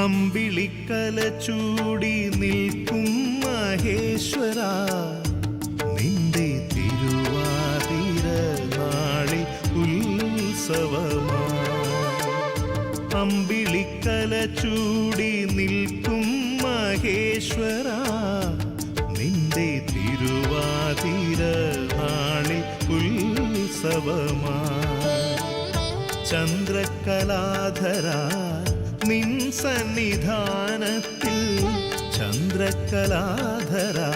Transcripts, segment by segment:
അമ്പിളിക്കല ചൂടി നിൽക്കും മഹേശ്വരാ, നിന്റെ തിരുവാതിര നാളിൽ ഉത്സവമായി. അമ്പിളിക്കല ചൂടി നിൽക്കും മഹേശ്വരാ, നിന്റെ തിരുവാതിര നാളിൽ ഉത്സവമായി. ചന്ദ്രകലാധരാ നിൻ സന്നിധാനത്തിൽ, ചന്ദ്രകലാധരാ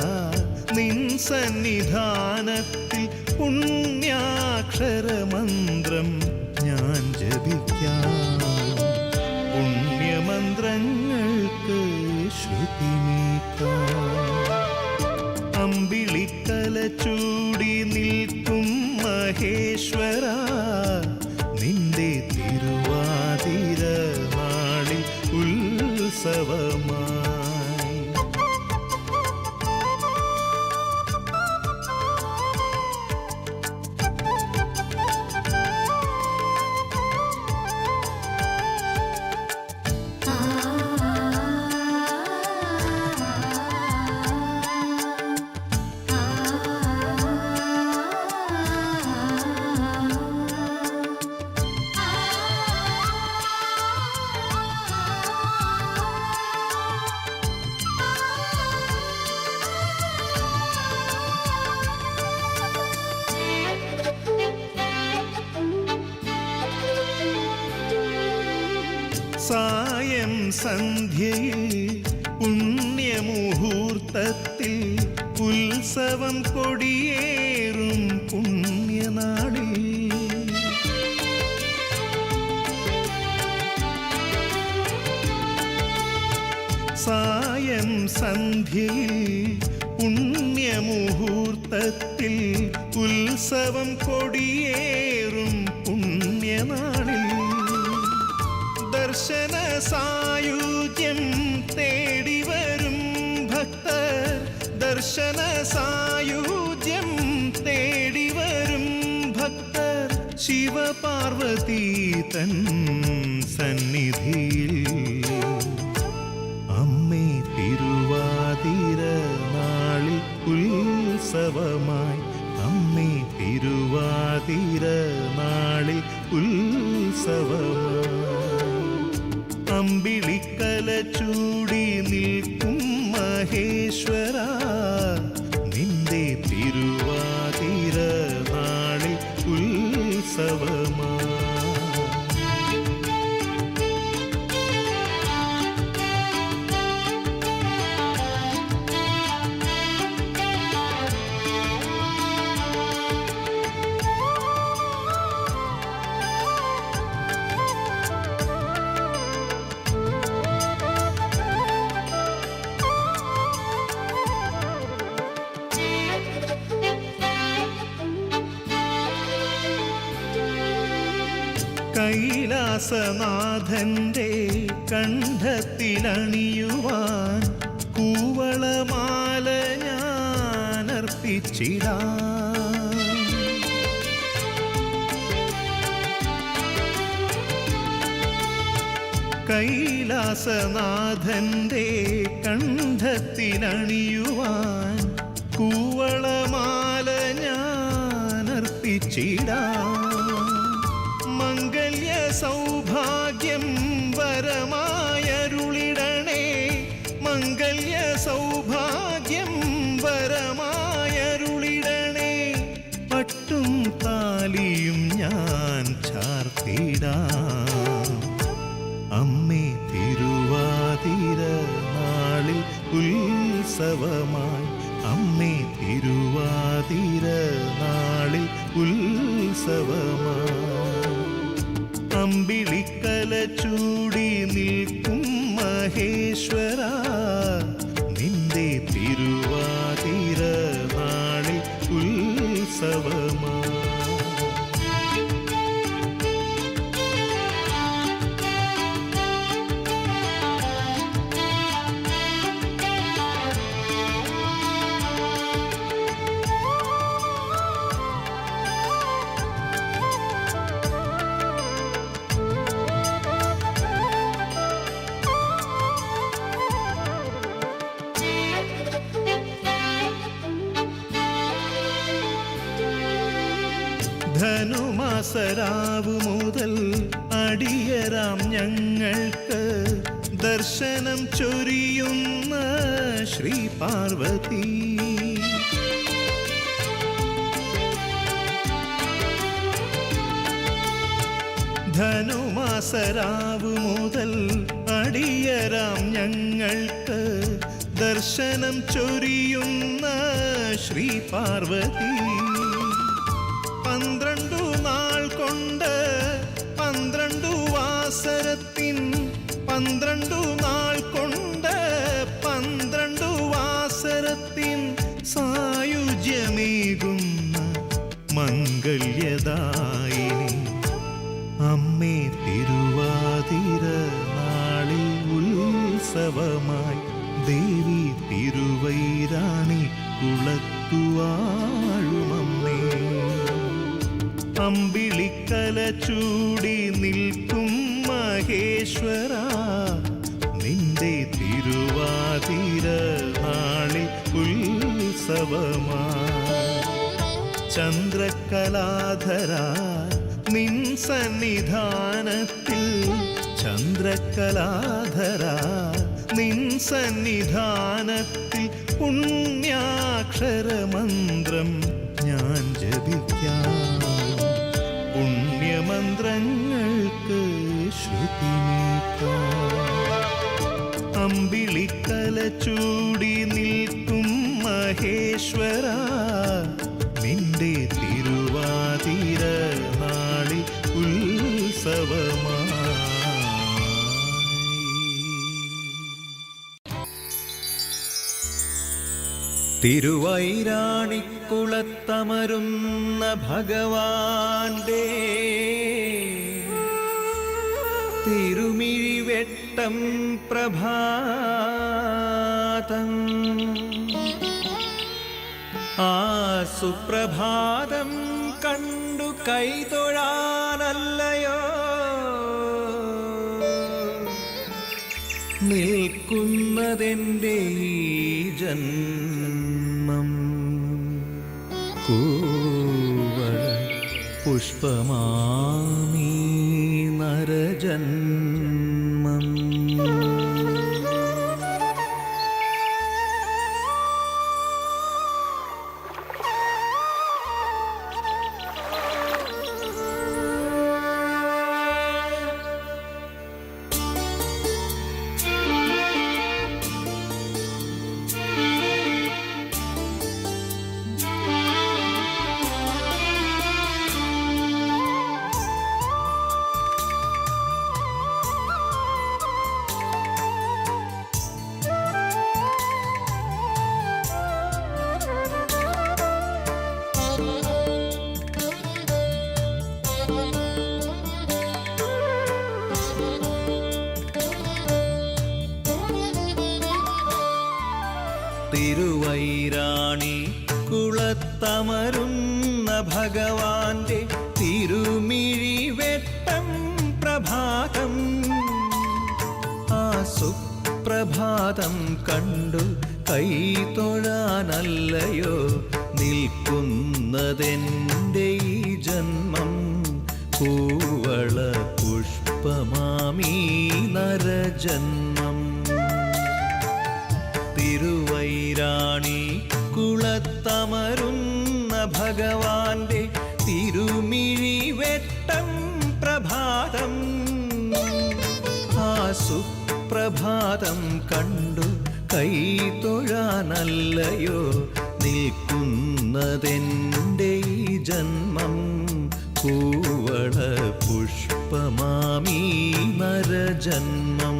നിൻ സന്നിധാനത്തിൽ പുണ്യാക്ഷരമന്ത്രം ഞാൻ ജപിക്കാം. പുണ്യമന്ത്രങ്ങൾക്ക് ശ്രുതിമീട്ടാം. അമ്പിളിക്കല ചൂടി നിൽക്കും മഹേശ്വരാ, നിന്റെ തിരുവാതിര നാളിൽ ഉത്സവമായി. സായം സന്ധ്യയിൽ പുണ്യമുഹൂർത്തത്തിൽ ഉത്സവം കൊടിയേറും പുണ്യനാളിൽ, സായം സന്ധ്യയിൽ പുണ്യമുഹൂർത്തത്തിൽ ഉത്സവം കൊടിയേറും പുണ്യനാളിൽ, ദർശന സായുജ്യം തേടി വരും ഭക്തർ, ദർശന സായുജ്യം തേടി വരും ഭക്തർ, ശിവപാർവതീ തൻ സന്നിധിയിൽ. അമ്മേ തിരുവാതിര നാളിൽ ഉത്സവമായി, അമ്മേ തിരുവാതിര നാളിൽ ഉത്സവമായി. അമ്പിളിക്കല ചൂടി നിൽക്കും മഹേശ്വരാ, നിന്റെ തിരുവാതിര നാളിൽ ഉത്സവമായി. കൈലാസനാഥന്റെ കണ്ഠത്തിലണിയുവാൻ കൂവളമാല ഞാൻ അർപ്പിച്ചിടാം. കൈലാസനാഥന്റെ കണ്ഠത്തിലണിയുവാൻ കൂവളമാല ഞാൻ അർപ്പിച്ചിടാം. മംഗല്യ സൗഭാഗ്യം വരമായരുളിടണേ, മംഗല്യ സൗഭാഗ്യം വരമായരുളിടണേ, പട്ടും താലിയും ഞാൻ ചാർത്തിടാം. അമ്മേ തിരുവാതിര നാളിൽ ഉത്സവമായി, അമ്മേ തിരുവാതിര നാളിൽ ഉത്സവമായി. അമ്പിളിക്കല ചൂടി നിൽക്കും മഹേശ്വരാ, നിന്റെ തിരുവാതിര നാളിൽ ഉത്സവമായി. ധനുമാസരാവ് മുതൽ അടിയരാം ഞങ്ങൾക്ക് ദർശനം ചൊരിയുന്ന ശ്രീ പാർവതി. ധനുമാസരാവ് മുതൽ അടിയരാം ഞങ്ങൾക്ക് ദർശനം ചൊരിയുന്ന ശ്രീ പാർവതി. 12 നാൾ കൊണ്ട് 12 വാസരത്തിൻ 12 നാൾ കൊണ്ട് 12 വാസരത്തിൻ സായുജ്യമേകുന്ന മംഗല്യദായിനി അമ്മേ തിരുവാതിര നാളിൽ ഉത്സവമായി ദേവി തിരുവൈരാണി കുളത്തുവാഴുമമ്മേ. അമ്പിളിക്കല ചൂടി നിൽക്കും മഹേശ്വര നിന്റെ തിരുവാതിര നാളിൽ ഉത്സവമായി. ചന്ദ്രകലാധര നിൻ സന്നിധാനത്തിൽ ചന്ദ്രകലാധര നിൻ സന്നിധാനത്തിൽ പുണ്യാക്ഷരമന്ത്രം ഞാൻ ജപിക്കാം. പുണ്യമന്ത്രങ്ങൾക്ക് ശ്രുതിമേക്കാം. അമ്പിളിക്കല ചൂടി നിൽക്കും മഹേശ്വര നിന്റെ തിരുവാതിര നാളിൽ ഉത്സവമായി. തിരുവൈരാണിക്കുളത്തമരുന്ന ഭഗവാന്റെ തിരുമിഴിവെട്ടം പ്രഭാതം. ആ സുപ്രഭാതം കണ്ടു കൈതൊഴാനല്ലയോ നിൽക്കുന്നതെൻ്റെ ഈ ജന്മം. കൂവള പുഷ്പമാമീ നരജന്മം. തിരുവൈരാണി കുളത്തമരുന്ന ഭഗവാന്റെ തിരുമിഴിവെട്ടം പ്രഭാതം. ആ സുപ്രഭാതം കണ്ടു കൈതൊഴാനല്ലയോ നിൽക്കുന്നതെൻ്റെ ഈ ജന്മം. കൂവള പുഷ്പമാമീ നരജന്മം. തിരുവൈരാണി കുളത്തമരുന്ന ഭഗവാന്റെ തിരുമിഴിവെട്ടം പ്രഭാതം. ആ സുപ്രഭാതം കണ്ടു കൈതൊഴാനല്ലയോ നിൽക്കുന്നതെൻ്റെ ഈ ജന്മം. കൂവള പുഷ്പമാമീ നരജന്മം.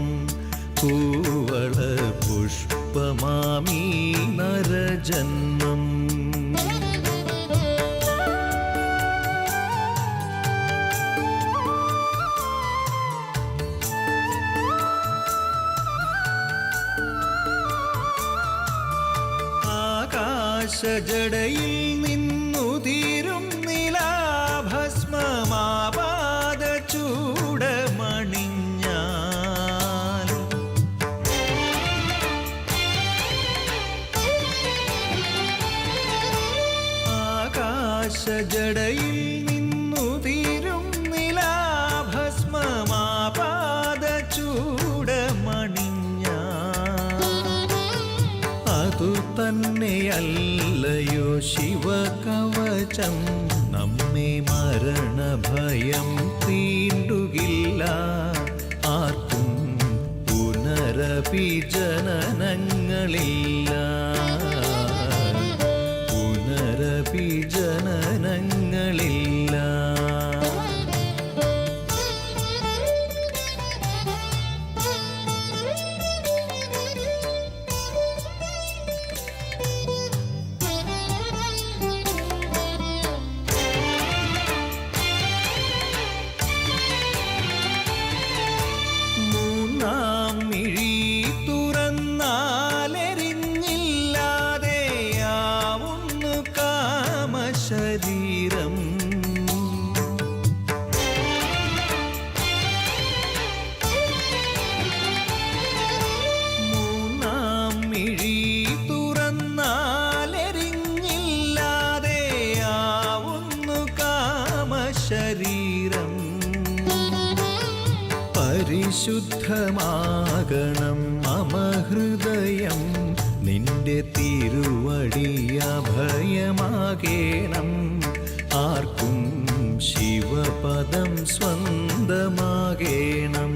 കൂവള പുഷ്പമാമീ നരജന്മം. ആകാശജടയിൽ നിന്നുതിരും നിലാഭസ്മമാപാദ ചൂടമണിഞ്ഞാൽ ആകാശജടയിൽ നിന്നുതിരും തന്നെയല്ലയോ ശിവകവചം നമ്മെ മരണഭയം തീണ്ടുകില്ല ആർക്കും പുനരഭിജനനങ്ങളില്ല പുനരഭിജനനങ്ങളില്ല മൂന്നാം മിഴി തുറന്നാലെരിഞ്ഞില്ലാതെയാവുന്നു കാമശരീരം മൂന്നാം മിഴി തുറന്നാലെരിഞ്ഞില്ലാതെയാവുന്നു കാമശരീരം പരിശുദ്ധമാകണം മമ ഹൃദയം നിന്റെ തിരുവടി അഭയമാകേണം ആർക്കും ശിവപദം സ്വന്തമാകേണം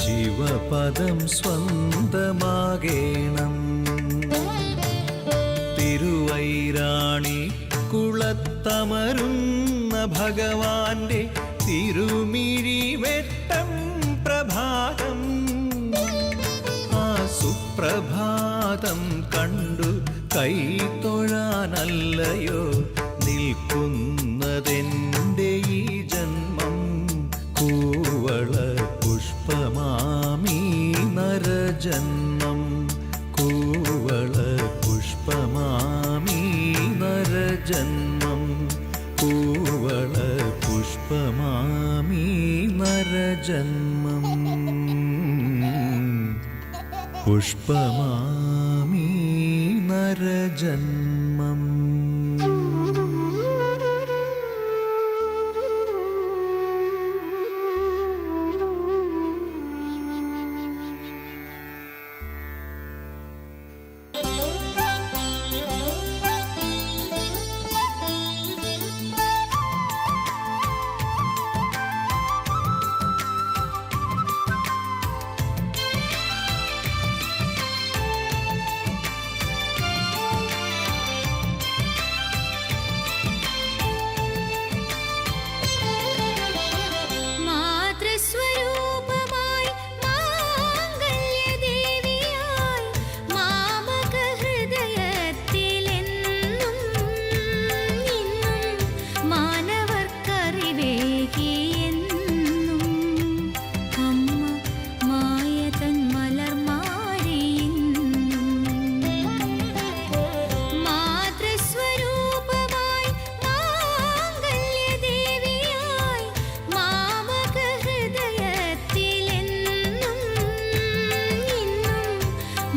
ശിവപദം സ്വന്തമാകേണം തിരുവൈരാണി കുളത്തമരുന്ന ഭഗവാന്റെ തിരുമിഴി വെട്ടം പ്രഭാതം ആ സുപ്രഭാതം കണ്ടു കൈതൊഴാനല്ലയോ നിൽക്കുന്നതെൻ്റെ ഈ ജന്മം കൂവള പുഷ്പമാമീ നരജന്മം കൂവള പുഷ്പമാമീ നരജന്മം കൂവള പുഷ്പമാമീ നരജന്മം പുഷ്പമാമീ നരജന്മം മാതൃസ്വരൂപമായി മാംഗല്യദേവിയായി മാമക ഹൃദയത്തിലെന്നും ഇന്നും മാനവർക്കറിവേകിയെന്നും അമ്മ മായതൻ മലർമാരിയെന്നും മാതൃസ്വരൂപമായി മാംഗല്യദേവിയായി മാമക ഹൃദയത്തിലെന്നും ഇന്നും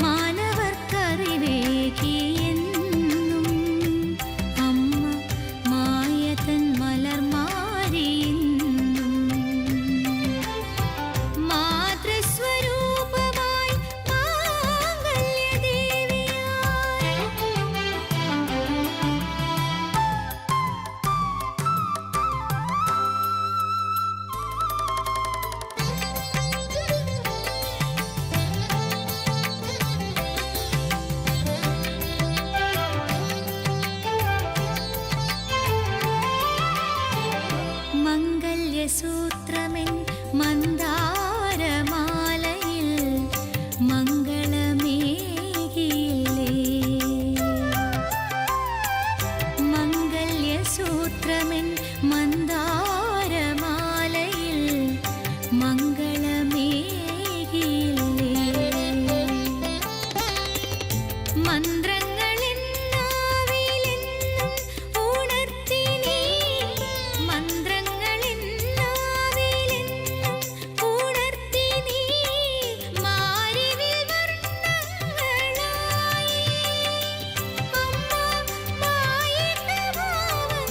മാനവർക്കറിവേകിയെന്നും അമ്മ മായതൻ മലർമാരിയെന്നും മാതൃസ്വരൂപമായി മംഗല്യസൂത്രമെൻ മന്ദാരമാലയിൽ മംഗളമേകിയില്ലേ മംഗല്യസൂത്രമെൻ മന്ദാരമാലയിൽ മംഗളമേകിയില്ലേ മന്ത്രങ്ങളെന്നാവിലെന്നും ഉണർത്തി നീ മന്ത്രങ്ങളെന്നാവിലെന്നും ഉണർത്തി നീ മാരിവിൽ വർണ്ണങ്ങളായി അമ്മ മായിക ഭാവങ്ങളായി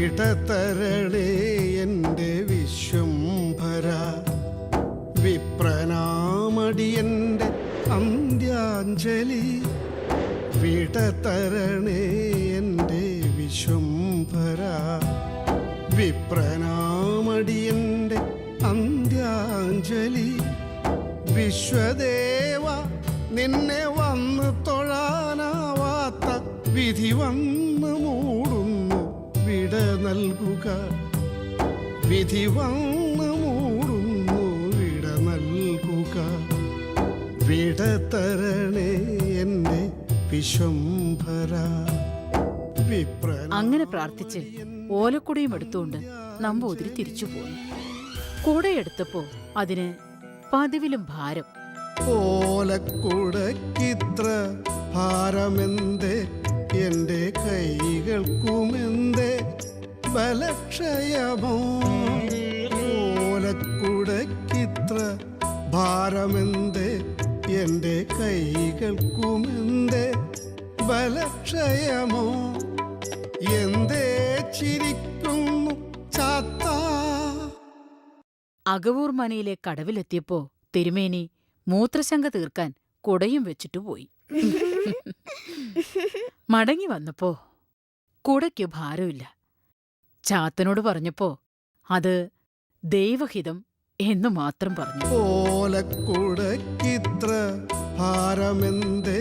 വിടതരണേ എൻ്റെ വിശ്വംഭര വിപ്രനാമടിയൻ്റെ അന്ത്യാഞ്ജലി വിടതരണേ എൻ്റെ വിശ്വംഭര വിപ്രനാമടിയൻ്റെ അന്ത്യാഞ്ജലി വിശ്വദേവ നിന്നെ വന്ന് തൊഴാനാവാത്ത വിധി വന്ന് മൂടുന്നു വിട നൽകുക വിധി വന്ന് മൂടുന്നു വിട നൽകുക വിട തരണേ എൻ്റെ വിശ്വംഭര അങ്ങനെ പ്രാർത്ഥിച്ച് ഓലക്കുടയും എടുത്തുകൊണ്ട് നമ്പൂതിരി തിരിച്ചു പോന്നു. കുടയെടുത്തപ്പോ അതിന് പതിവിലും ഭാരം. ഓലക്കുടക്കിത്ര ഭാരമെന്തേ എൻ്റെ കൈകൾക്കുമെന്തേ ബലക്ഷയമോ ഓലക്കുടക്കിത്ര ഭാരമെന്തേ എൻ്റെ കൈകൾക്കുമെന്തേ ബലക്ഷയമോ എന്തേ ചിരിക്കുന്നു ചാത്താ. അകവൂർ മനയിലെ കടവിലെത്തിയപ്പോ തിരുമേനി മൂത്രശങ്ക തീർക്കാൻ കുടയും വെച്ചിട്ടു പോയി. മടങ്ങി വന്നപ്പോ കുടയ്ക്ക് ഭാരമില്ല. ചാത്തനോട് പറഞ്ഞപ്പോ അത് ദൈവഹിതം എന്നു മാത്രം പറഞ്ഞു. ഓലക്കുടക്കിത്ര ഭാരമെന്തേ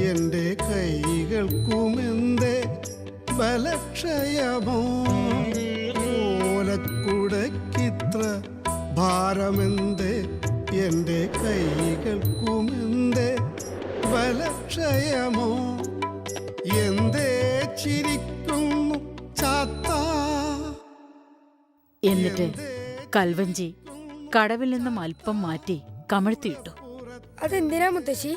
എൻ്റെ കൈകൾക്കുമെന്തേ ബലക്ഷയമോ ഓലക്കുടക്കിത്ര ഭാരമെന്തേ എൻ്റെ കൈകൾക്കുമെന്തേ ബലക്ഷയമോ എന്തേ ചിരിക്കുന്നു ചാത്താ. എന്നിട്ട് കൽവഞ്ചി കടവിൽ നിന്നും അല്പം മാറ്റി കമഴ്ത്തിയിട്ടു. അതെന്തിനാ മുത്തശ്ശി?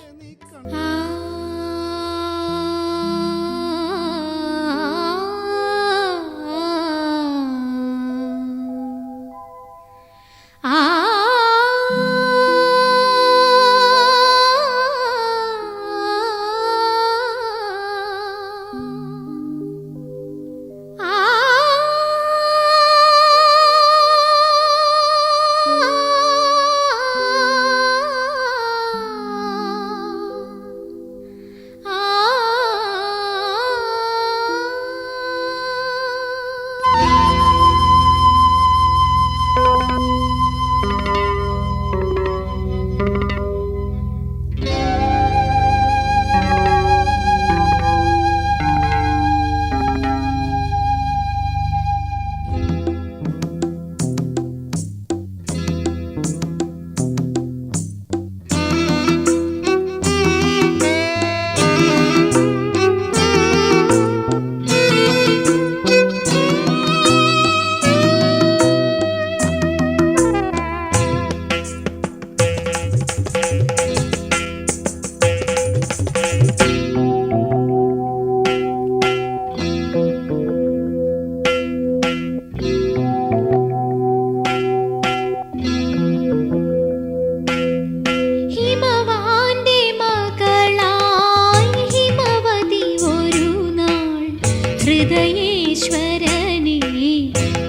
ഹൃദയേശ്വരനെ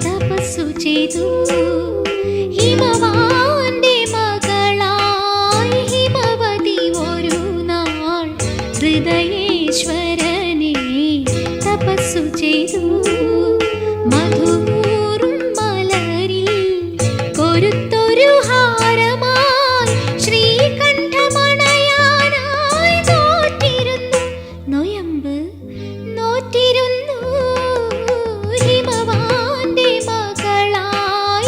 തപസ്സു ചെയ്തു. ഹിമവാന്റെ മകളായി ഹിമവതി ഒരു നാൾ ഹൃദയേശ്വരനെ തപസ്സു ചെയ്തു. മധുപൂറും മലരിൽ കൊരുത്തൊരു ഹാരമായി ശ്രീകണ്ഠമണയാനായി നോറ്റിരുന്നു നൊയമ്പ് നോറ്റിരുന്നു. ഹിമവാന്റെ മകളായി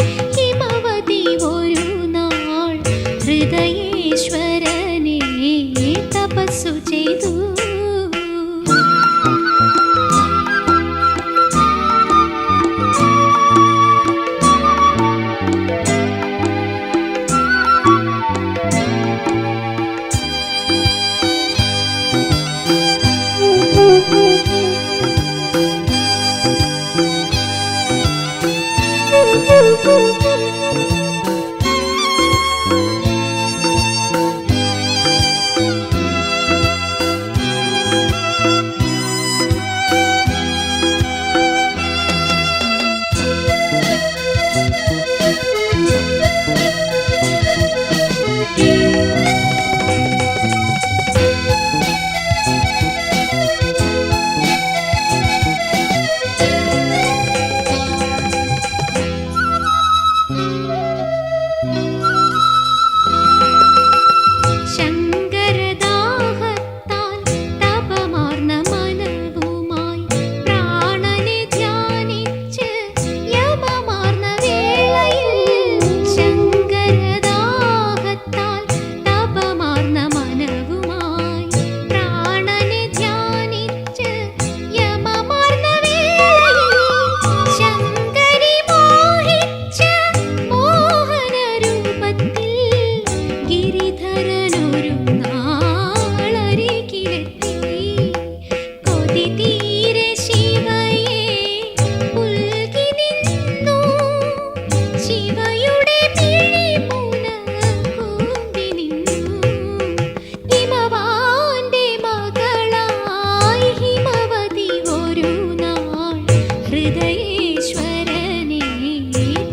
ഹൃദയേശ്വരനെ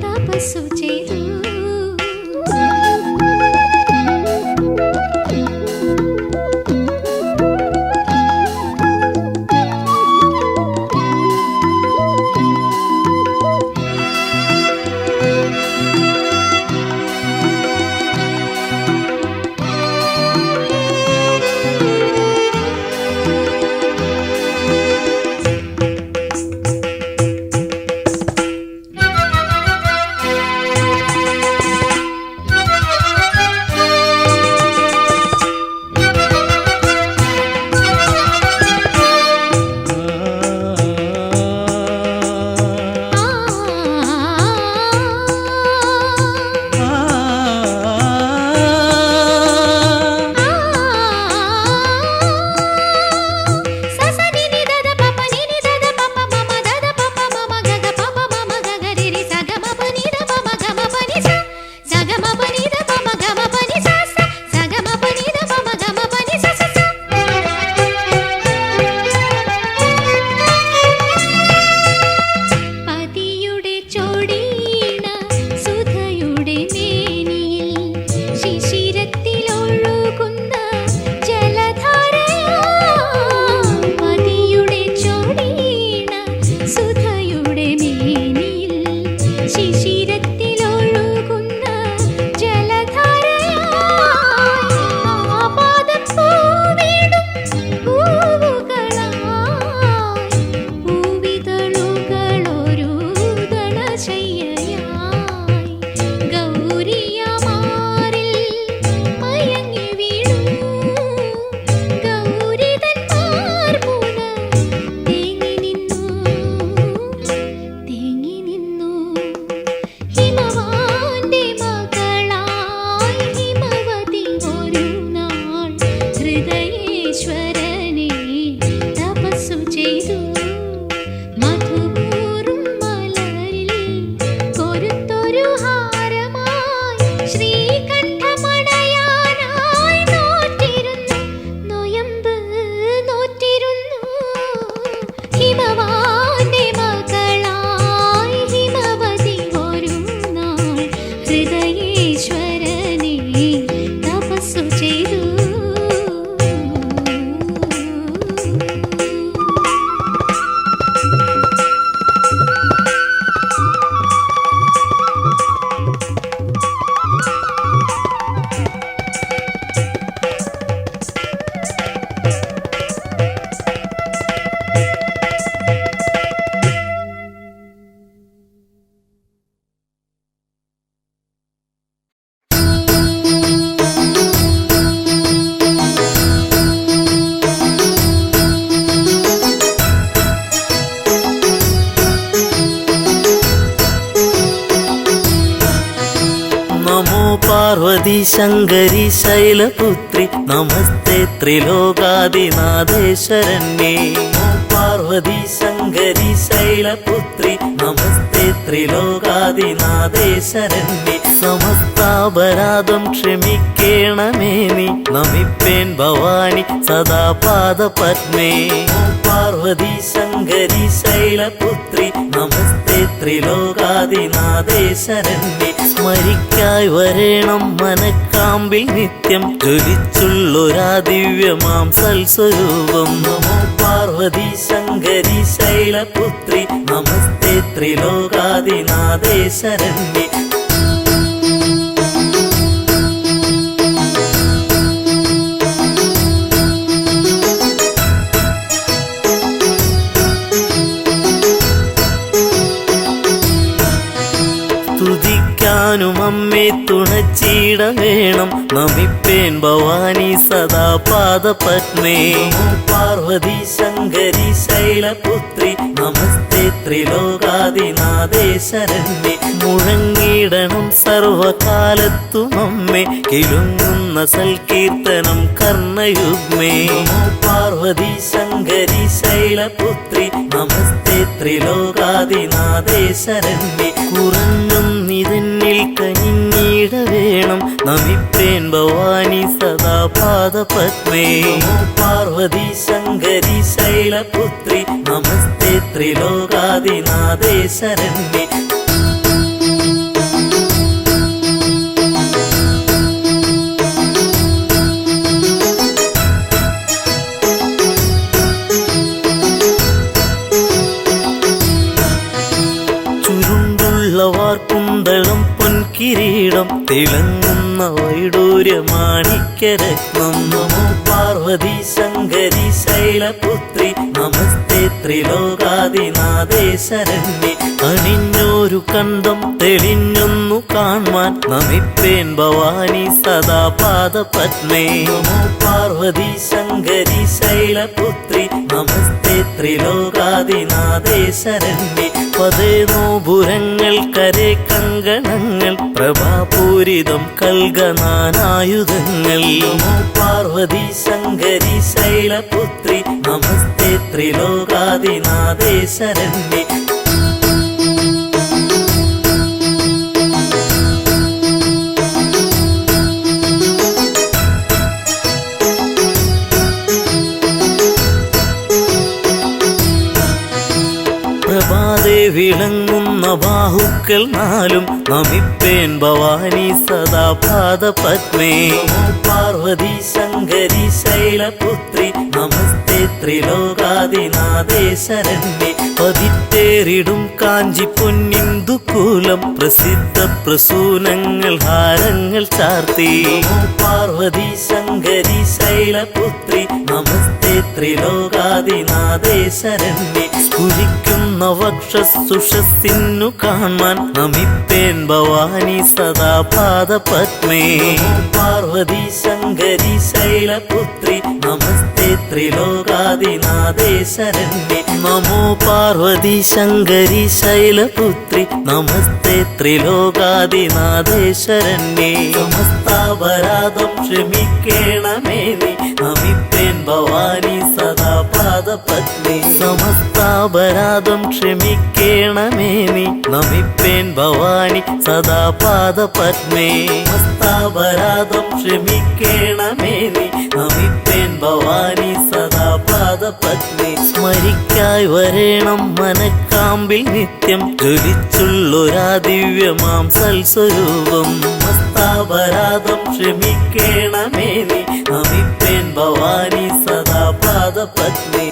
തപസ്സു ചെയ്തു. പാർവതി ശങ്കരി ശൈലപുത്രി നമസ്തേ ത്രിലോകാദിനാഥേശ്വരന്യേ. പാർവതി ശങ്കരി ശൈലപുത്രി നമസ്തേ ത്രിലോകാദിനാഥേശ്വരന്യേ. സമസ്താപരാധം ക്ഷമിക്കേണമേ നീ നമിപ്പേൻ ഭവാനി സദാ പാദപത്മേ. പാർവതി ശങ്കരി ശൈലപുത്രി നമസ്തേ ത്രിലോകാദിനാഥേശ്വരന്യേ. സ്മരിക്കായി വരേണം മനക്കാമ്പിൽ നിത്യം ജ്വലിച്ചുള്ളൊരാ ദിവ്യമാം സൽസ്വരൂപം. നമോ പാർവതി ശങ്കരി ശൈലപുത്രി നമസ്തേ ത്രിലോകാദിനാഥേശ്വരന്യേ. സ്തുതിക്കാനും അമ്മേ തുണച്ചിട വേണം നമിപ്പേൻ ഭവാനി സദാ പാദപത്മേ. പാർവതി ശങ്കരി ശൈലപുത്രി നമസ്തേ ത്രിലോകാദിനാഥേശ്വരന്യേ. മുഴങ്ങിടണം സർവകാലത്തും അമ്മേ കിലുങ്ങുന്ന സൽകീർത്തനം കർണയുഗ്മേ. പാർവതി ശങ്കരി ശൈലപുത്രി നമസ്തേ ത്രിലോകാദിനാഥേശ്വരന്യേ. കുറഞ്ഞും നിതന്നിൽ കനിഞ്ഞിട വേണം നമിപ്പേൻ ഭവാനി സദാ പാദപത്മേ. പാർവതി ശങ്കരി ശൈലപുത്രി നമസ്തേ ത്രിലോകാദിനാഥേ ശരണ്യേ. കുന്തളം പൊൻകിരീടം തിളങ്ങുന്ന വൈഡൂര്യമാണിക്യരത്നം. നമോ പാർവതി ശങ്കരി ശൈലപുത്രി നമസ്തേ ത്രിലോകാദിനാഥേ ശരണ്യേ. അണിഞ്ഞൊരു കണ്ടം തെളിഞ്ഞൊന്നു കാൺമാൻ നമിപ്പേൻ ഭവാനി സദാ പാദപത്മേ. നമോ പാർവതി ശങ്കരി ശൈലപുത്രി നമസ്തേ ത്രിലോകാദിനാഥേ ശരണ്യേ. പതേനോപുരങ്ങൾ കരേ കങ്കണങ്ങൾ പ്രഭാപൂരിതം കൽഗനാനായുധങ്ങൾ. നമോ പാർവതി ശങ്കരി ശൈലപുത്രി നമസ്തേ ത്രിലോകാദിനാഥേ ശരണ്യേ. പ്രഭാതേ വിളങ്ങുന്ന ബാഹുക്കൾ നാലും നമിപ്പേൻ ഭവാനി സദാ പാദപത്മേ. നമോ പാർവതി ശങ്കരി ശൈലപുത്രി നമസ്തേ ത്രിലോകാദിനാഥേ ശരണ്യേ. പതിത്തേറിടും കാഞ്ചി പൊന്നിന്ദുകൂലം പ്രസിദ്ധ പ്രസൂനങ്ങൾ ഹാരങ്ങൾ ചാർത്തി. നമോ പാർവതി ശങ്കരി ശൈലപുത്രി നമസ്തേ ത്രിലോകാദിനാഥേ ശരണ്യേ. സ്ഫുരിക്കുന്ന വക്ഷസുഷസ്സിന്നു കാണാൻ നമിപ്പേൻ ഭവാനി സദാ പാദപത്മേ. നമോ പാർവതി ശങ്കരി ശൈലപുത്രി നമസ്തേ ത്രിലോകാദിനാഥേ ശരണ്യേ. നമോ പാർവതി ശങ്കരി ശൈലപുത്രി നമസ്തേ ത്രിലോകാദിനാഥേ ശരണ്യേ. സമസ്താപരാധം ക്ഷമിക്കേണമേ നീ നമിപ്പേൻ ഭവാനി സദാ പാദപത്മേ. സമസ്താപരാധം ക്ഷമിക്കേണമേ നീ നമിപ്പേൻ ഭവാനി സദാ പാദപത്മേ. സമസ്താപരാധം ക്ഷമിക്കേണമേ നീ നമിപ്പേൻ ഭവാനി സദാ പാദപത്മേ. സ്മരിക്കായി വരേണം മനക്കാമ്പിൽ നിത്യം ജ്വലിച്ചുള്ളൊരാ ദിവ്യമാം സൽസ്വരൂപം. സമസ്താപരാധം ക്ഷമിക്കേണമേ നീ നമിപ്പേൻ ഭവാനി സദാ പാദപത്മേ.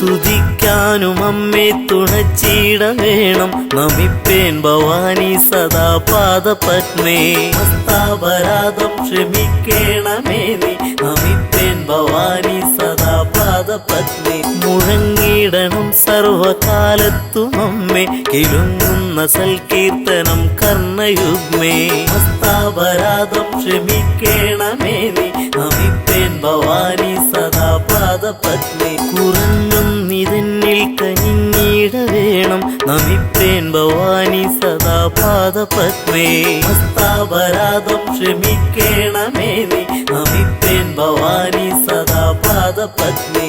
സ്തുതിക്കാനും അമ്മേ തുണച്ചിട വേണം നമിപ്പേൻ ഭവാനി സദാ പാദപത്മേ. സമസ്താപരാധം ക്ഷമിക്കേണമേ നീ നമിപ്പേൻ ഭവാനി സദാ പാദപത്മേ. മുഴങ്ങിടണം സർവകാലത്തും അമ്മേ കിലുങ്ങുന്ന സൽകീർത്തനം കർണയുഗ്മേ. സമസ്താപരാധം ക്ഷമിക്കേണമേ നീ നമിപ്പേൻ ഭവാനി സദാ പാദപത്മേ. കുറഞ്ഞും നിതന്നിൽ കനിഞ്ഞിട വേണം നമിപ്പേൻ ഭവാനി സദാ പാദപത്മേ. സമസ്താപരാധം ക്ഷമിക്കേണമേ നീ നമിപ്പേൻ ഭവാനി സദാ പാദപത്മേ.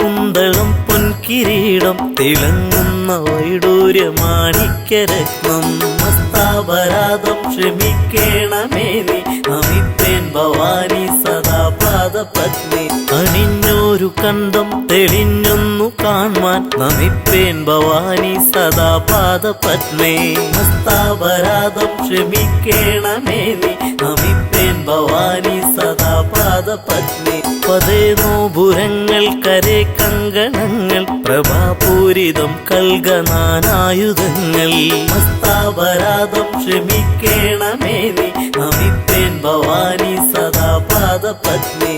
കുന്തളം പൊൻകിരീടം തിളങ്ങുന്ന വൈഡൂര്യമാണിക്യരത്നം. മസ്താപരാധം ക്ഷമിക്കേണമേ നീ നമിപ്പേൻ ഭവാനി സദാ പാദപത്മേ. അണിഞ്ഞൊരു കണ്ടം തെളിഞ്ഞൊന്നു കാൺമാൻ നമിപ്പേൻ ഭവാനി സദാ പാദപത്മേ. മസ്താപരാധം ക്ഷമിക്കേണമേ നീ നമിപ്പേൻ ഭവാനി സദാ പാദപത്മേ. പതേനോപുരങ്ങൾ കരേ കങ്കണങ്ങൾ പ്രഭാപൂരിതം കൽഗനാനായുധങ്ങൾ. മസ്താപരാധം ക്ഷമിക്കേണമേ നീ നമിപ്പേൻ ഭവാനി സദാ പാദപത്മേ.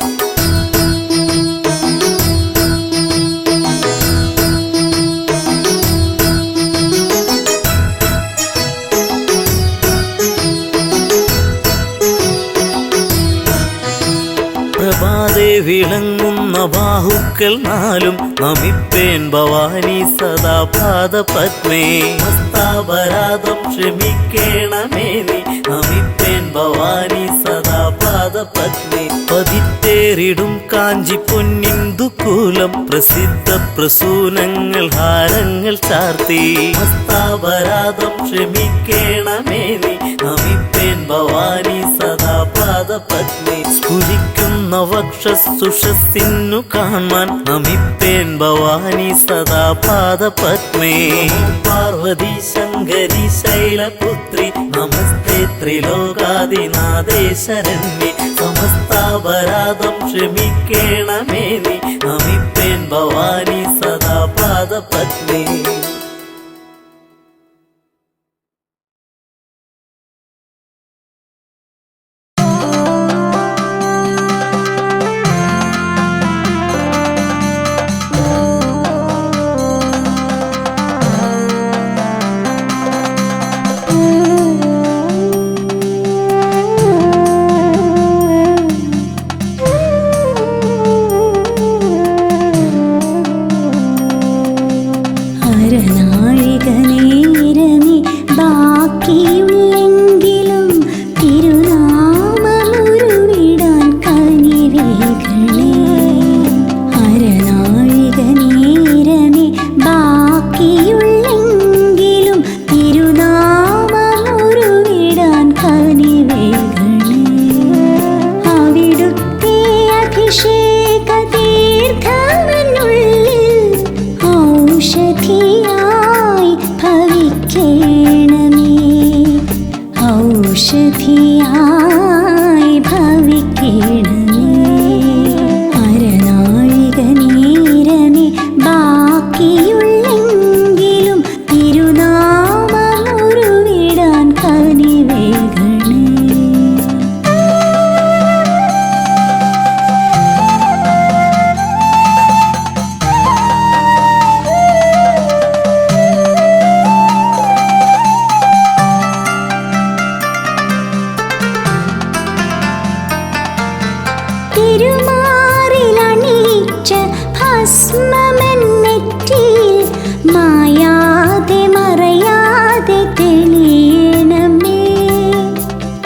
പ്രഭാതേ വിളങ്ങുന്ന പിടിക്കുന്ന ബാഹുക്കൾ നാലും നമിപ്പേൻ ഭവാനി സദാ പാദപത്മേ. ഹസ്താപരാധം ക്ഷമിക്കേണമേ നീ നമിപ്പേൻ ഭവാനി സദാ പാദപത്മേ. പതിത്തേറിടും കാഞ്ചി പൊന്നിന്ദുകൂലം പ്രസിദ്ധ പ്രസൂനങ്ങൾ ഹാരങ്ങൾ ചാർത്തി. ഹസ്താപരാധം ക്ഷമിക്കേണമേ നീ നമിപ്പേൻ ഭവാനി സദാ പാദപത്മേ. സ്ഫുരിക്കുന്ന വക്ഷസുഷസ്സിന്നു കാണാൻ നമിപ്പേൻ ഭവാനി സദാ പാദപത്മേ. പാർവതി ശങ്കരി ശൈലപുത്രി നമസ്തേ ത്രിലോകാദിനാഥേ ശരണ്യേ. സമസ്താപരാധം ക്ഷമിക്കേണമേ നീ നമിപ്പേൻ ഭവാനി സദാ പാദപത്മേ. അരനാഴികനേരമേ ബാക്കിയുള്ളെങ്കിലും തിരുനാമമുരുവിടാൻ കനിവേകണേ. അരനാഴികനേരമേ ബാക്കിയുള്ളെങ്കിലും തിരുനാമമുരുവിടാൻ കനിവേകണേ. അവിടുത്തെ അഭിഷേക തീർത്ഥമെന്നുള്ളിൽ ഔഷധിയായി ഭവിക്കേണമേ. ഔഷധിയായി ഭവിക്കേണമേ. അരനാഴികനേരമേ ബാക്കിയുള്ളെങ്കിലും തിരുനാമമുരുവിടാൻ കനിവേകണേ. തിരുമാറിലണിയിച്ച ഭസ്മമെന്നെറ്റിയിൽ മായാതെ മറയാതെ തെളിയണമേ.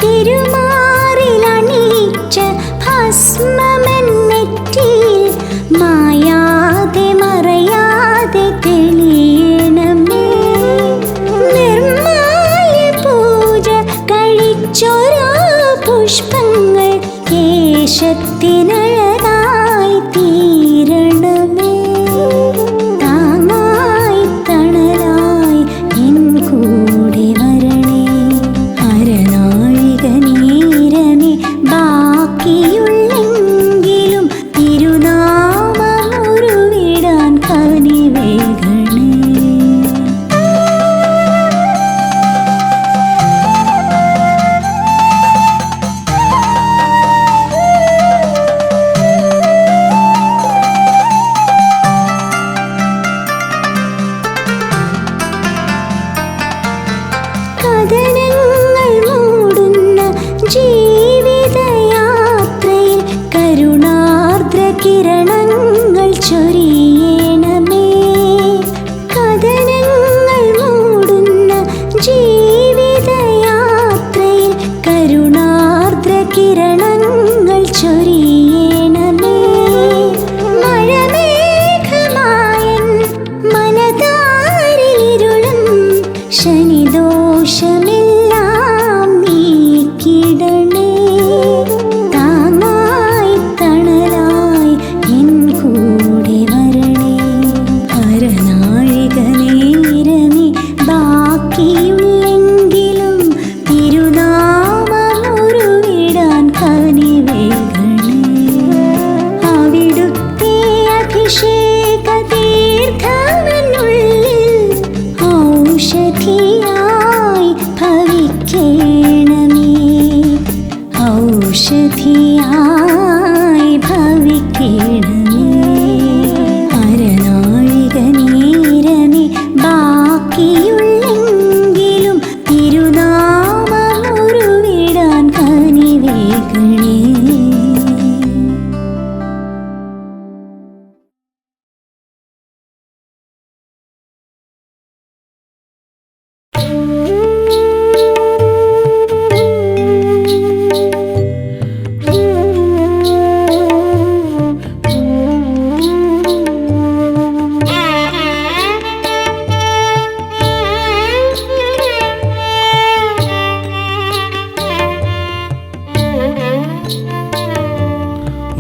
തിരുമാറിലണിയിച്ച ഭസ്മമെന്നെറ്റിയിൽ മായാതെ മറയാതെ തെളിയണമേ. നിർമ്മാല്യ പൂജ കഴിച്ചൊരാ പുഷ്പങ്ങൾ കേശത്തിനഴകായി തീരണമേ. താങ്ങായി തണലായി എൻ കൂടെ വരണേ. അരനാഴികനേരമേ ബാക്കിയുള്ളെങ്കിലും തിരുനാമമുരുവിടാൻ കനിവേകണേ. കഥനങ്ങൾ മൂടുന്ന ജീവിതയാത്രയിൽ കരുണാർദ്ര കിരണങ്ങൾ ചൊരിയണമേ. കഥനങ്ങൾ മൂടുന്ന ജീവിതയാത്രയിൽ കരുണാർദ്ര കിരണങ്ങൾ ചൊരിയണമേ. മഴമേഘമായൻ മനതാരിലിരുളും ശനിദോഷമെല്ലാം നീക്കിടണേ. താങ്ങായി തണലായി എൻ കൂടെ വരണേ. അരനാഴികനേരമേ ബാക്കിയുള്ളെങ്കിലും തിരുനാമമുരുവിടാൻ കനിവേകണേ. അവിടുത്തെ അഭിഷേക തീർത്ഥമെന്നുള്ളിൽ ഔഷധിയായി ഭവിക്കേണമേ. ഔഷധിയായി ഭവിക്കേണമേ. അരനാഴികനേരമേ ബാക്കിയുള്ളെങ്കിലും തിരുനാമമുരുവിടാൻ കനിവേകണേ.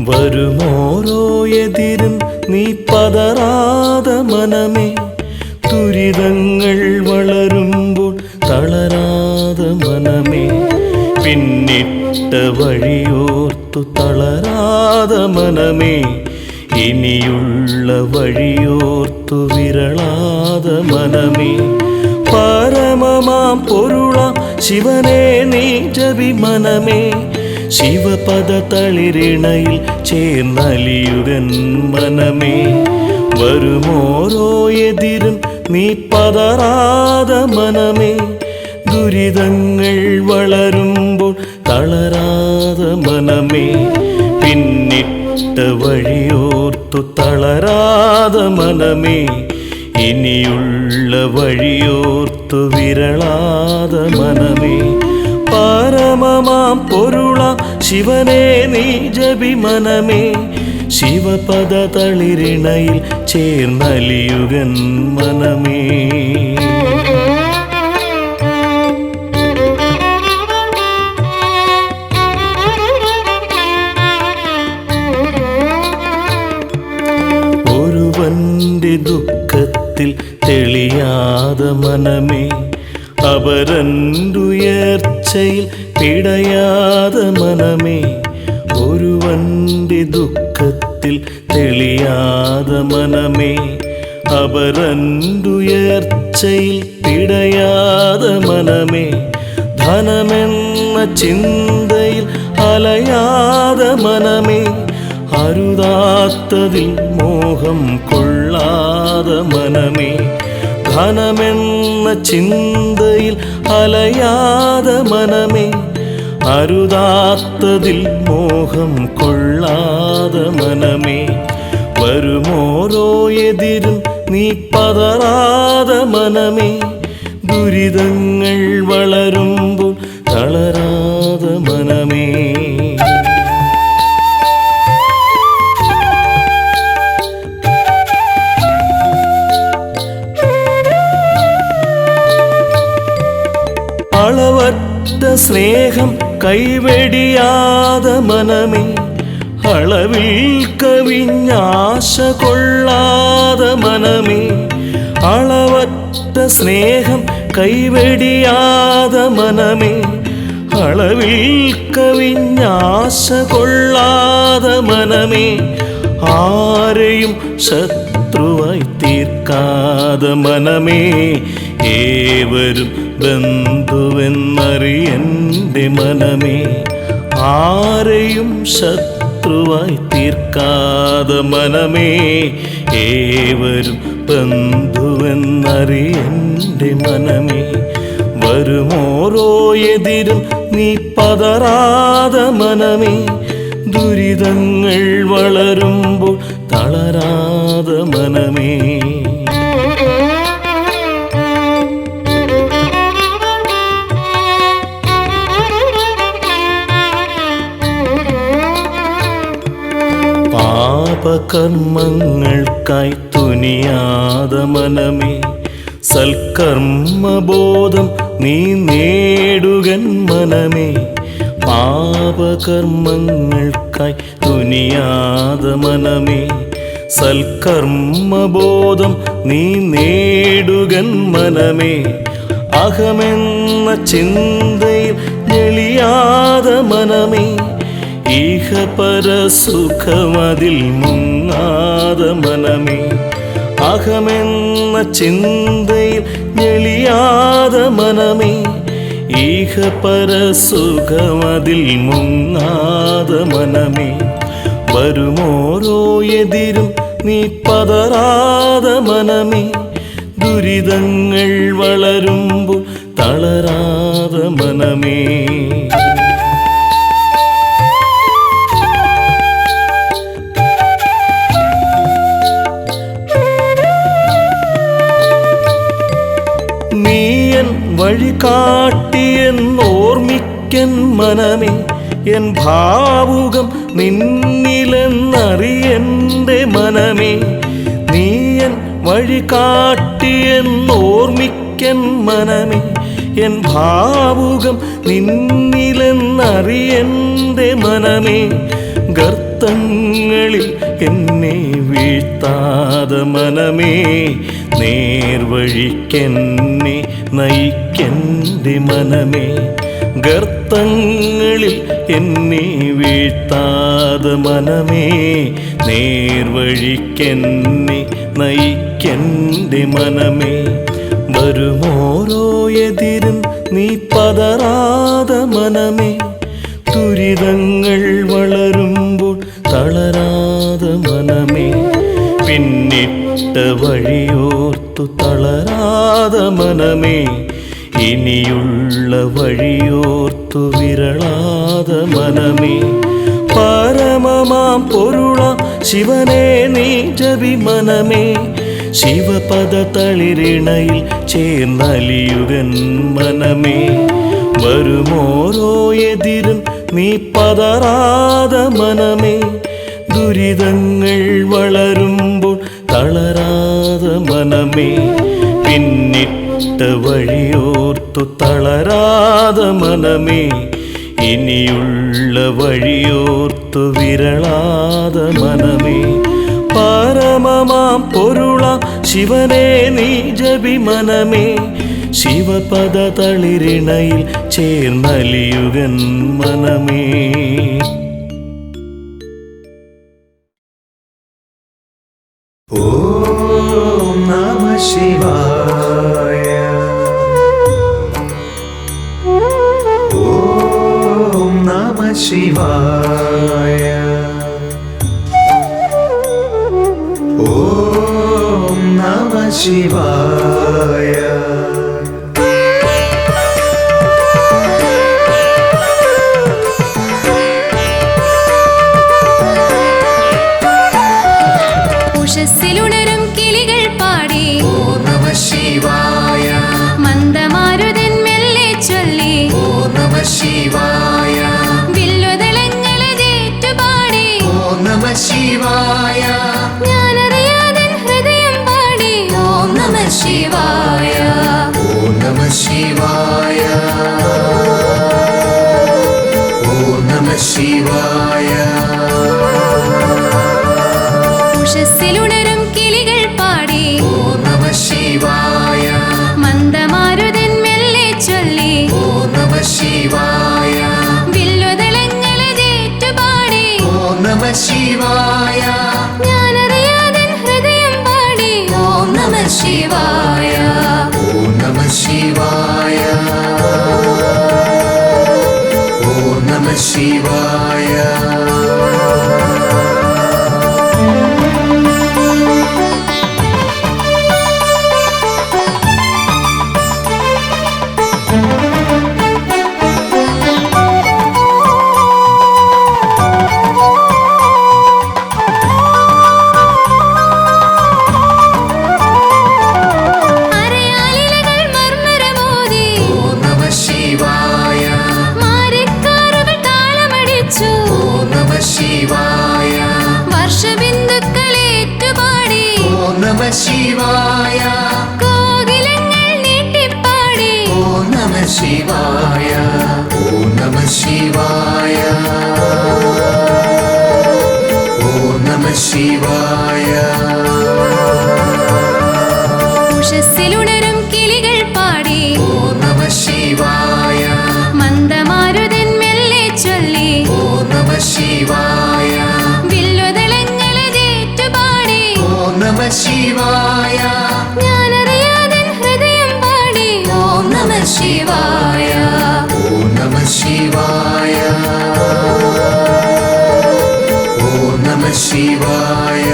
വരുമോരോ എതിരും നീ പതറാതെ മനമേ, ദുരിതങ്ങൾ വളരുമ്പോൾ തളരാതെ മനമേ, പിന്നിട്ട വഴിയോർത്തു തളരാതെ മനമേ, ഇനിയുള്ള വഴിയോർത്തു വിരളാതെ മനമേ, പരമമാം പൊരുളാം ശിവനെ നീ ജപി മനമേ, ശിവപദ തളിരിണയിൽ ചേർന്നലിയുകൻ മനമേ, വരുമോരോ എതിരും നീ പതറാതെ മനമേ, ദുരിതങ്ങൾ വളരുമ്പോൾ തളരാതെ മനമേ, പിന്നിട്ട വഴിയോർത്തു തളരാതെ മനമേ, ഇനിയുള്ള വഴിയോർത്തു വിരളാതെ മനമേ, പരമമാം പൊരുളാം ശിവനെ നീ ജപി മനമേ, ശിവപദ തളിരിണയിൽ ചേർന്നലിയുകൻ മനമേ. ഒരുവന്റെ ദുഃഖത്തിൽ തെളിയാതെ മനമേ, അപരന്റുയർച്ചയിൽ പിടയാതെ മനമേ, ഒരുവന്റെ ദുഃഖത്തിൽ തെളിയാതെ മനമേ, അപരന്റുയർച്ചയിൽ പിടയാതെ മനമേ, ധനമെന്ന ചിന്തയിൽ അലയാതെ മനമേ, അരുതാത്തതിൽ മോഹം കൊള്ളാതെ മനമേ, ധനമെന്ന ചിന്തയിൽ അലയാതെ മനമേ, അരുതാത്തതിൽ മോഹം കൊള്ളാതെ മനമേ, വരുമോരോ എതിരും നീ പതറാതെ മനമേ, ദുരിതങ്ങൾ വളരുമ്പോൾ തളരാതെ മനമേ. അളവറ്റ സ്നേഹം കൈവെടിയാതെ മനമേ, അളവിൽ കവിഞ്ഞാശ കൊള്ളാതെ മനമേ, അളവറ്റ സ്നേഹം കൈവെടിയാതെ മനമേ, അളവിൽ കവിഞ്ഞാശ കൊള്ളാതെ മനമേ, ആരെയും ശത്രുവായി തീർക്കാതെ മനമേ, ഏവരും ബന്ധുവെന്നറിയൻ്റെ മനമേ, ആരെയും ശത്രുവായി തീർക്കാതെ മനമേ, ഏവരും ബന്ധുവെന്നറിയൻ്റെ മനമേ, വരുമോരോ എതിരും നീ പതറാതെ മനമേ, ദുരിതങ്ങൾ വളരുമ്പോൾ തളരാതെ മനമേ. പാപകർമ്മങ്ങൾക്കായി തുനിയാതെ മനമേ, സൽക്കർമ്മബോധം നീ നേടുകൻ മനമേ, പാപകർമ്മങ്ങൾക്കായി തുനിയാതെ മനമേ, സൽക്കർമ്മബോധം നീ നേടുകൻ മനമേ, അഹമെന്ന ചിന്തയിൽ ഞെളിയാതെ മനമേ, ഈഹപരസുഖമതിൽ മുങ്ങാതെ മനമേ, അഹമെന്ന ചിന്തയിൽ ഞെളിയാതെ മനമേ, ഈഹപരസുഖമതിൽ മുങ്ങാതെ മനമേ, വരുമോരോ എതിരും നീ പതറാതെ മനമേ, ദുരിതങ്ങൾ വളരുമ്പോൾ തളരാതെ മനമേ. നീയൻ വഴി കാട്ടിയെന്നോർമ്മിക്കൻ മനമേ, എൻ ഭാവുകം നിന്നിലെന്നറിയൻ്റെ മനമേ, നീയൻ വഴി കാട്ടിയെന്നോർമ്മിക്കൻ മനമേ, എൻ ഭാവുകം നിന്നിലെന്നറിയൻ്റെ മനമേ, ഗർത്ത ഗർത്തങ്ങളിൽ എന്നെ വീഴ്ത്താതെ മനമേ, നേർവഴിക്കെന്നെ നയിക്കെൻ്റെ മനമേ. ഗർത്തങ്ങളിൽ എന്നെ വീഴ്ത്താതെ മനമേ, നേർവഴിക്കെന്നെ നയിക്കെൻ്റെ മനമേ. വരുമോരോ എതിരും നീ പതറാതെ മനമേ, ദുരിതങ്ങൾ വളരുമ്പോൾ തളരാതെ മനമേ. പിന്നിട്ട വഴിയോർത്തു തളരാതെ മനമേ, ഇനിയുള്ള വഴിയോർത്തു വിരളാതെ മനമേ. പരമമാം പൊരുള ശിവനെ നീ ജപി മനമേ, ശിവപദ തളിരിണയിൽ ചേർന്നലിയുകൻ മനമേ. വരുമോരോ എതിരും നീ പതറാതെ മനമേ, ദുരിതങ്ങൾ വളരുമ്പോൾ തളരാതെ മനമേ. പിന്നിട്ട വഴിയോർത്തു തളരാതെ മനമേ, ഇനിയുള്ള വഴിയോർത്തു വിരളാതെ മനമേ. പരമമാം പൊരുള ശിവനെ നീ ജപി മനമേ, ശിവപദ തളിരിണയിൽ ചേർന്നലിയുകൻ മനമേ. ഓം നമഃ ശിവായ. ഓം നമഃ ശിവായ. ഓം നമഃ ശിവായ. ഉഷസ്സിലുണരും കിളികൾ പാടി ഓം നമഃ ശിവായ. മന്ദമാരുതൻ മെല്ലെ ചൊല്ലി ഓം നമഃ ശിവായ. വില്ലുതളങ്ങളേറ്റുപാടി ഓം നമഃ ശിവായ. ഞാനറിയാതൻ ഹൃദയം പാടി ഓം നമഃ ശിവായ. ഓം നമഃ ശിവായ. ഓം നമഃ ശിവായ. ഉഷസ്സിലുണരും കിളികൾ പാടി ഓം നമഃ ശിവായ. മന്ദമാരുതൻ മെല്ലെ ചൊല്ലി ഓം നമഃ ശിവായ. വില്ലുതളങ്ങളേറ്റുപാടി ഓം നമഃ ശിവായ. ഞാനറിയാതൻ ഹൃദയം പാടി ഓം നമഃ ശിവായ. ഓം നമഃ ശിവായ. ഓം നമഃ ശിവായ. അരയാലിലകൾ മർമരമോതി ഓം നമഃ ശിവായ. മാരിക്കാറുകൾ താളമടിച്ചു ഓം നമഃ ശിവായ. വർഷബിന്ദുക്കളേറ്റുപാടി ഓം നമഃ ശിവായ. കോകിലങ്ങൾ നീട്ടിപ്പാടി ഓം നമഃ ശിവായ. ഓം നമഃ ശിവായ. ഓം നമഃ ശിവായ. ഉഷസ്സിലുണരും കിളികൾ പാടി ഓം നമഃ ശിവായ. മന്ദമാരുതൻ മെല്ലെ ചൊല്ലി ഓം നമഃ ശിവായ. വില്ലുതളങ്ങളേറ്റുപാടി ഓം നമഃ ശിവായ. ഞാനറിയാതൻ ഹൃദയം പാടി ഓം നമഃ ശിവായ. ഓം നമഃ ശിവായ. ഓം നമഃ ശിവായ.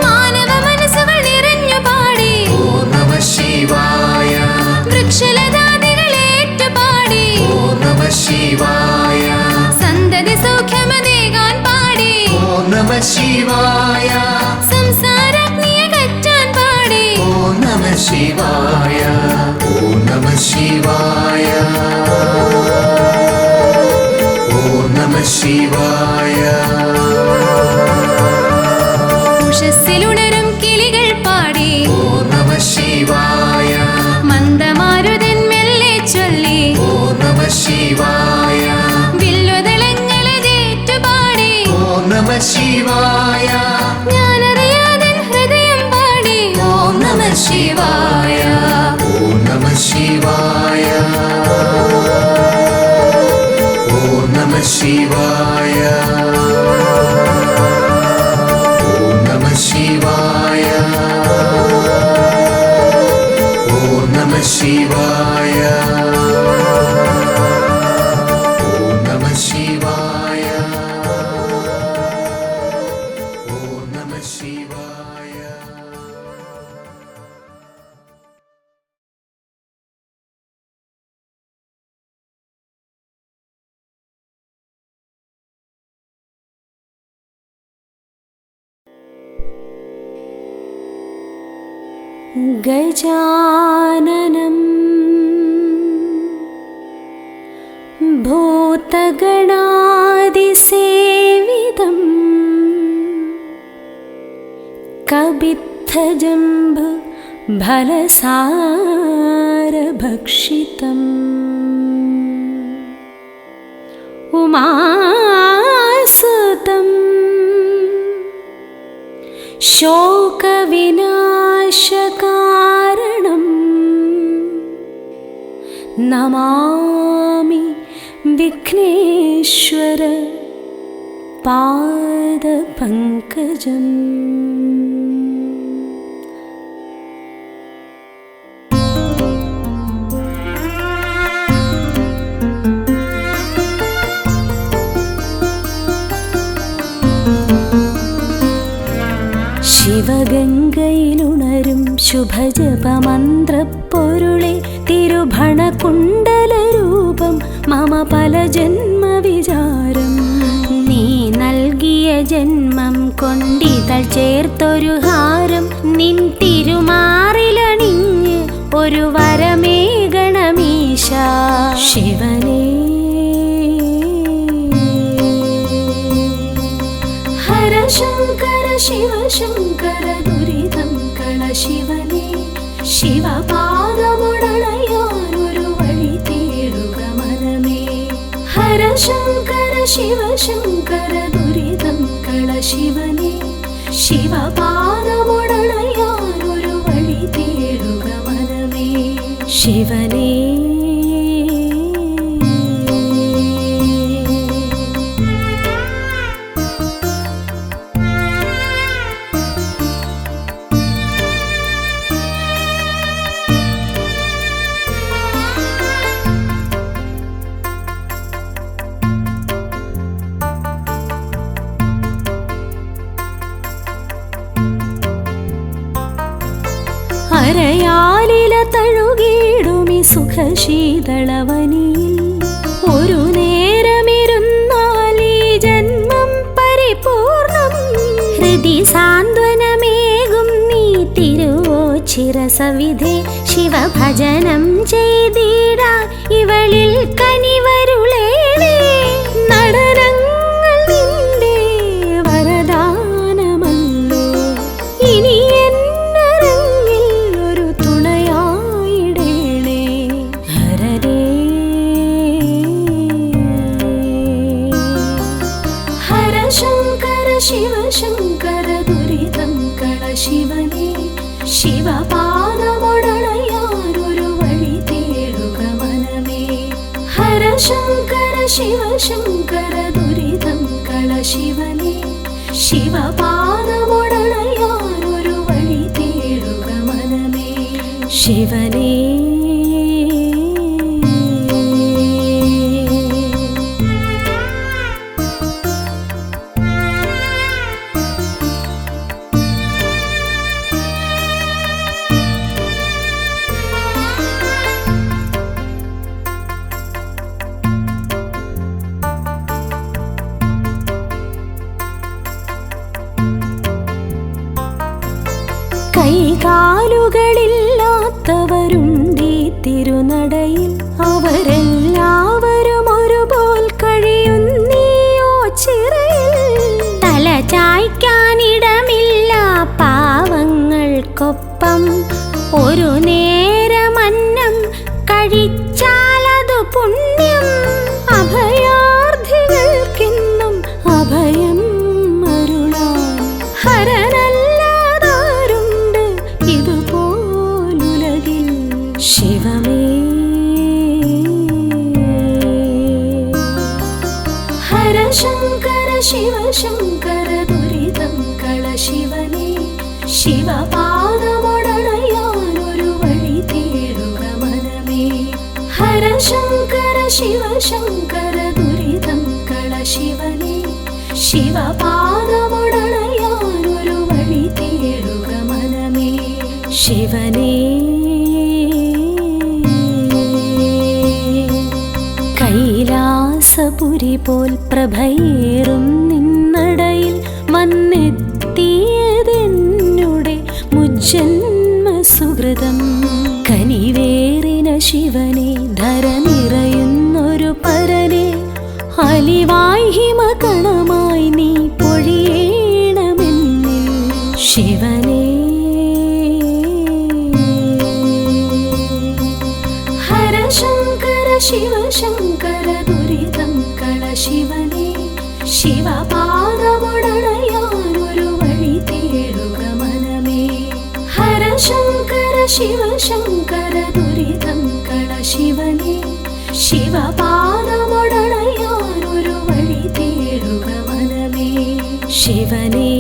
മാനവ മനസ്സുകൾ നിറഞ്ഞു പാടി ഓം നമഃ ശിവായ. വൃക്ഷലതാദികളേറ്റുപാടി ഓം നമഃ ശിവായ. സന്തതി സൗഖ്യമതേകാൻ പാടി ഓം നമഃ ശിവായ. സംസാരാഗ്നിയെ കറ്റാൻ പാടി ഓം നമഃ ശിവായ. ഓം നമഃ ശിവായ ഓം നമഃ ശിവായ ഉഷസ്സിലുണരും കിളികൾ പാടി ഓം നമഃ ശിവായ മന്ദമാരുതൻ മെല്ലെ ചൊല്ലി ഓം നമഃ ശിവായ വില്ലുതളങ്ങളെ ജേറ്റുപാടി ഓം നമഃ ശിവായ ഞാനറിയാതൻ ഹൃദയം പാടി ഓം നമഃ ശിവായ ഓം നമഃ ശിവായ ഓം നമഃ ശിവായ ഓം നമഃ ശിവായ ഓം നമഃ ശിവായ ഓം നമഃ ശിവായ ഓം നമഃ ശിവായ ഗജാനനം ഭൂതഗണാദിസേവിതം കബിത്തജംബു ഫലസാരഭക്ഷിതം ഉമാസുതം ശോകവിനാശകാരണം നമാമി വിഘ്നേശ്വര പാദപങ്കജം. ശിവഗംഗയിലുണരും ശുഭജപമന്ത്രപ്പൊരുളെ തിരുഭണകുണ്ടലരൂപം മമ പല ജന്മവിചാരം. നീ നൽകിയ ജന്മം കൊണ്ടിതൾ ചേർത്തൊരു ഹാരം നിൻ തിരുമാറിലണിഞ്ഞ് ഒരു വരമേകണമീശ ശിവനേ. ഹര ശങ്കര ശിവ ശങ്കര ദുരിതം കള ശിവനേ. ശിവപാദമുടണയാനൊരു വഴി തേടുക മനമേ. ഹര ശങ്കര ശിവ ശങ്കര ദുരിതം കള ശിവനേ. ശിവപാദമുടണയാനൊരു വഴി തേടുക മനമേ ശിവനേ. അരയാലില തഴുകിടുമി സുഖശീതളവനിയിൽ ഒരു നേരമിരുന്നാൽ ഈ ജന്മം പരിപൂർണം. ഹൃദി സാന്ത്വനമേകും നീ തിരുവോച്ചിരസവിധേ. ശിവഭജനം ചെയ്തിടാ ഇവളിൽ കനിവരുളേണേ. നടനങ്ങൾ നിന്റെ വരദാനമല്ലോ. ഇനി ശിവ ശങ്കര ദുരിതം കള ശിവനേ. ശിവപാദമുടണയാനൊരു വഴി തേടുക മനമേ. ഹര ശങ്കര ശിവ ശങ്കര ദുരിതം കള ശിവനേ. ശിവപാദമുടണയാനൊരു വഴി തേടുക മനമേ ശിവനേ. കൈകാലുകളില്ലാത്തവർ ഭക്തരുണ്ടീ തിരുനടയിൽ അവരെല്ലാവരും ഒരുപോൽ കഴിയുന്നീയോ ചിറയിൽ തല ചായ്ക്കാനിടമില്ല പാവങ്ങൾക്കൊപ്പം ഒരു നേരമന്നം കഴിച്ചാലതു പുണ്യം അഭയാർത്ഥികൾക്കെന്നും അഭയം അരുളാൻ ഹരനല്ലാതാരുണ്ട് ഇതുപോലുലകിൽ ശിവമേ ഹരശങ്കര ശിവശങ്കര ദുരിതം കള ശിവനേ ശിവപാദമൊടണയാനൊരു വഴി തേടുക മനമേ ഹരശങ്കര ശിവശങ്കര ദുരിതം കള ശിവനേ ശിവപാദമൊടണയാനൊരു വഴി തേടുക മനമേ ശിവനേ കൈലാസപുരി പോൽ പ്രഭയേറും നിന്നടയിൽ വന്നെത്തിയതെന്നുടെ മുജ്ജന്മ സുഹൃതം കനിവേറിന ശിവനെ ധര നിറയുന്നൊരു പരനെ അലിവായി ഹിമകണമായി നീ പൊഴിയേണമെന്നിൽ ശിവനേ ഹരശങ്കര ശിവശങ്കര ദുരിതം കള ശിവനേ ശിവപാദമൊടണയാനൊരു വഴി തേടുക മനമേ ഹരശങ്കര ശിവശങ്കര ദുരിതം കള ശിവനേ ശിവപാദമൊടണയാനൊരു വഴി തേടുക മനമേ ശിവനേ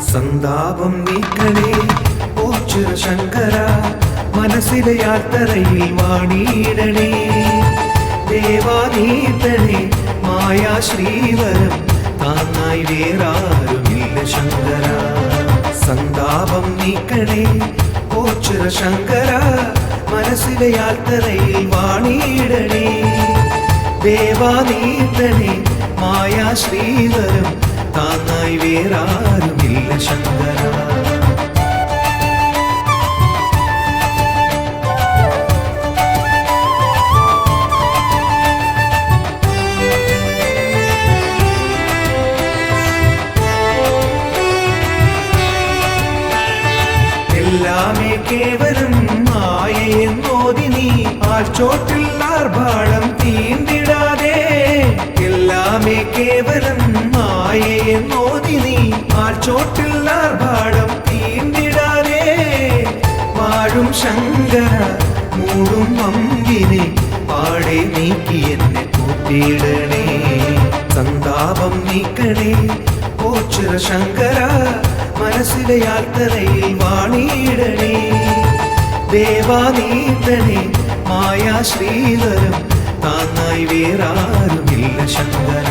സന്താപം നീക്കണേ ഓ ശിവശങ്കര മനസ്സിലെ യാത്രയിൽ വാണിയിടണേ ദേവാനീതനെ മായാ ശ്രീവരം താങ്ങായി വേറാരുമില്ല ശങ്കര സന്താപം നീക്കണേ ഓ ശിവശങ്കര മനസ്സിലെ യാത്രയിൽ വാണിയിടണേ ദേവാനീതനെ മായാ ശ്രീവരം താങ്ങായി വേറാരുമില്ല ശങ്കര എല്ലാമേ കേവലം മായയെന്നോതി നീ ആഴ്ചോട്ടിൽ ആർഭാളം തീണ്ടിടാതെ എല്ലാമേ കേവലം മായയെന്നോതി നീ ആഴ്ചോട്ടിൽ ആർഭാളം തീണ്ടിടാതെ വാഴും ശങ്കര മൂടും അമ്പിനെ പാടെ നീക്കി എന്നെ കൂട്ടിയിടണേ സന്താപം നീക്കണേ ഓ ശിവശങ്കര മനസ്സിലെ യാത്രയിൽ വാണിയിടണേ ദേവാനീതനെ മായാ ശ്രീവരം താങ്ങായി വേറാരുമില്ല ശങ്കര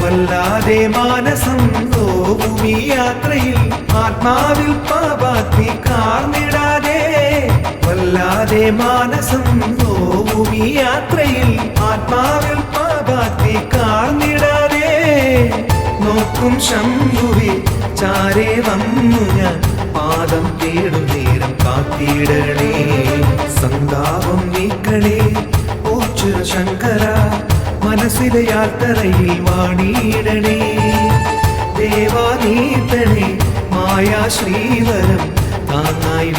വല്ലാതെ മാനസം നോവും ഈ യാത്രയിൽ ആത്മാവിൽ പാപാഗ്നി കാർന്നിടാതെ വല്ലാതെ മാനസം നോവും ഈ യാത്രയിൽ ആത്മാവിൽ പാപാഗ്നി കാർന്നിടാതെ നോക്കും ശംഭുവെ ചാരേ വന്നു ഞാൻ പാദം തേടും നേരം കാത്തിടണേ സന്താപം നീക്കണേ ഓ ശിവശങ്കര മനസ്സിലെ യാത്രയിൽ വാണിയിടണേ ദേവാനീതനെ മായാ ശ്രീവരം താങ്ങായി